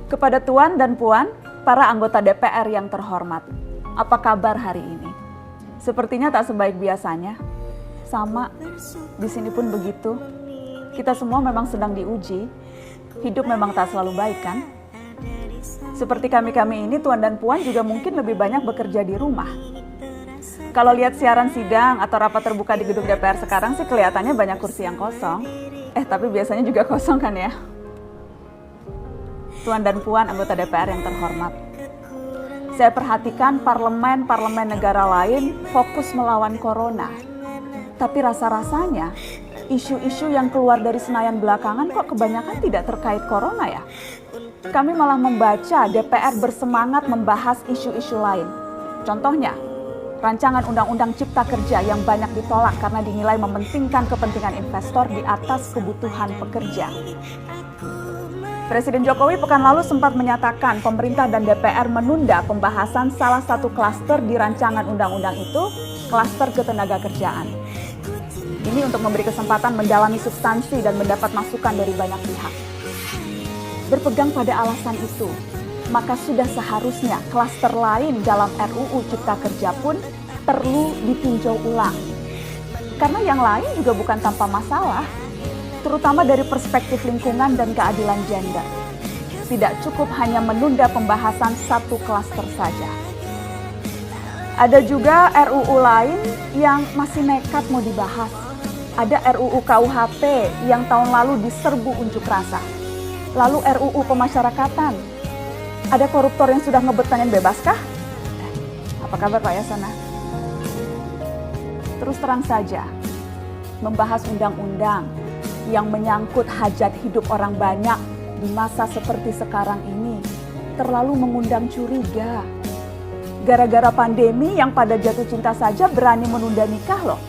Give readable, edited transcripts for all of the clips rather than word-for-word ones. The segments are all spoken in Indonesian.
Kepada Tuan dan Puan, para anggota DPR yang terhormat, apa kabar hari ini? Sepertinya tak sebaik biasanya. Sama, di sini pun begitu. Kita semua memang sedang diuji. Hidup memang tak selalu baik, kan? Seperti kami-kami ini, Tuan dan Puan juga mungkin lebih banyak bekerja di rumah. Kalau lihat siaran sidang atau rapat terbuka di gedung DPR sekarang sih kelihatannya banyak kursi yang kosong. Tapi biasanya juga kosong kan ya? Tuan dan Puan anggota DPR yang terhormat. Saya perhatikan parlemen-parlemen negara lain fokus melawan corona. Tapi rasa-rasanya isu-isu yang keluar dari Senayan belakangan kok kebanyakan tidak terkait corona ya? Kami malah membaca DPR bersemangat membahas isu-isu lain. Contohnya, rancangan undang-undang cipta kerja yang banyak ditolak karena dinilai mementingkan kepentingan investor di atas kebutuhan pekerja. Presiden Jokowi pekan lalu sempat menyatakan pemerintah dan DPR menunda pembahasan salah satu klaster di rancangan undang-undang itu, klaster ketenagakerjaan. Ini untuk memberi kesempatan mendalami substansi dan mendapat masukan dari banyak pihak. Berpegang pada alasan itu, maka sudah seharusnya klaster lain dalam RUU Cipta Kerja pun perlu ditinjau ulang. Karena yang lain juga bukan tanpa masalah, terutama dari perspektif lingkungan dan keadilan gender. Tidak cukup hanya menunda pembahasan satu klaster saja. Ada juga RUU lain yang masih nekat mau dibahas. Ada RUU KUHP yang tahun lalu diserbu unjuk rasa. Lalu RUU pemasyarakatan. Ada koruptor yang sudah ngebet pengen bebas kah? Apa kabar Pak Yasona? Terus terang saja, membahas undang-undang yang menyangkut hajat hidup orang banyak di masa seperti sekarang ini terlalu mengundang curiga. Gara-gara pandemi yang pada jatuh cinta saja berani menunda nikah loh.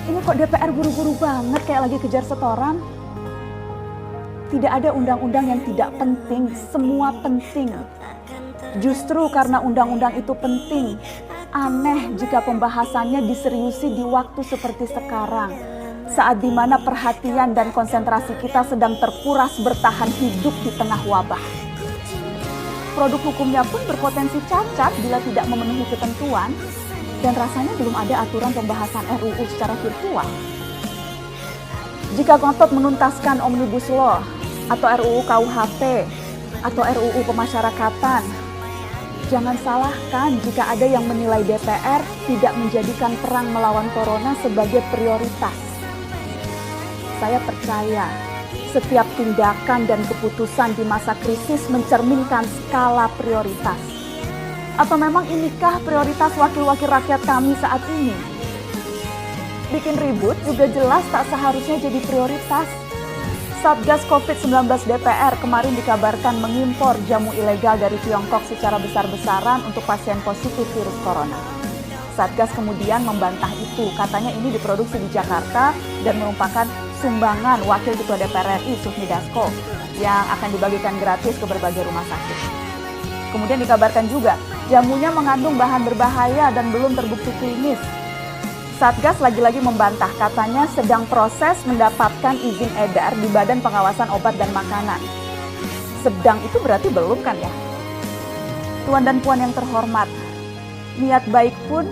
Ini kok DPR buru-buru banget kayak lagi kejar setoran? Tidak ada undang-undang yang tidak penting, semua penting. Justru karena undang-undang itu penting, aneh jika pembahasannya diseriusi di waktu seperti sekarang. Saat dimana perhatian dan konsentrasi kita sedang terkuras bertahan hidup di tengah wabah. Produk hukumnya pun berpotensi cacat bila tidak memenuhi ketentuan, dan rasanya belum ada aturan pembahasan RUU secara virtual. Jika ngotot menuntaskan Omnibus Law, atau RUU KUHP, atau RUU pemasyarakatan, jangan salahkan jika ada yang menilai DPR tidak menjadikan perang melawan corona sebagai prioritas. Saya percaya setiap tindakan dan keputusan di masa krisis mencerminkan skala prioritas. Atau memang inikah prioritas wakil-wakil rakyat kami saat ini? Bikin ribut juga jelas tak seharusnya jadi prioritas. Satgas COVID-19 DPR kemarin dikabarkan mengimpor jamu ilegal dari Tiongkok secara besar-besaran untuk pasien positif virus corona. Satgas kemudian membantah itu, katanya ini diproduksi di Jakarta dan merupakan sumbangan Wakil Ketua DPR RI Sufmi Dasko yang akan dibagikan gratis ke berbagai rumah sakit. Kemudian dikabarkan juga jamunya mengandung bahan berbahaya dan belum terbukti klinis. Satgas lagi-lagi membantah, katanya sedang proses mendapatkan izin edar di Badan Pengawasan Obat dan Makanan. Sedang itu berarti belum kan ya? Tuan dan Puan yang terhormat, niat baik pun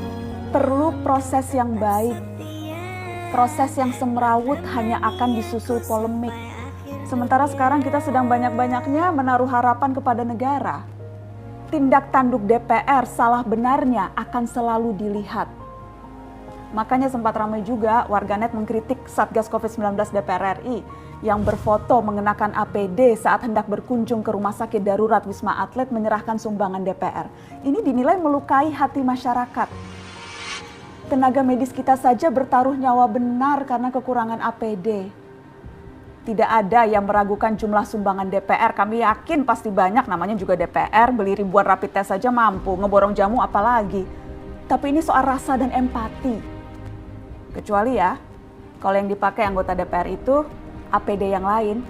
perlu proses yang baik. Proses yang semrawut hanya akan disusul polemik. Sementara sekarang kita sedang banyak-banyaknya menaruh harapan kepada negara. Tindak tanduk DPR salah benarnya akan selalu dilihat. Makanya sempat ramai juga warganet mengkritik Satgas COVID-19 DPR RI yang berfoto mengenakan APD saat hendak berkunjung ke rumah sakit darurat Wisma Atlet menyerahkan sumbangan DPR. Ini dinilai melukai hati masyarakat. Tenaga medis kita saja bertaruh nyawa benar karena kekurangan APD. Tidak ada yang meragukan jumlah sumbangan DPR. Kami yakin pasti banyak, namanya juga DPR, beli ribuan rapid test saja mampu, ngeborong jamu apalagi. Tapi ini soal rasa dan empati. Kecuali ya, kalau yang dipakai anggota DPR itu APD yang lain,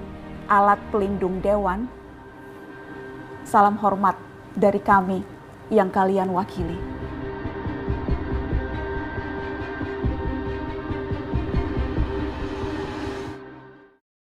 alat pelindung dewan. Salam hormat dari kami yang kalian wakili.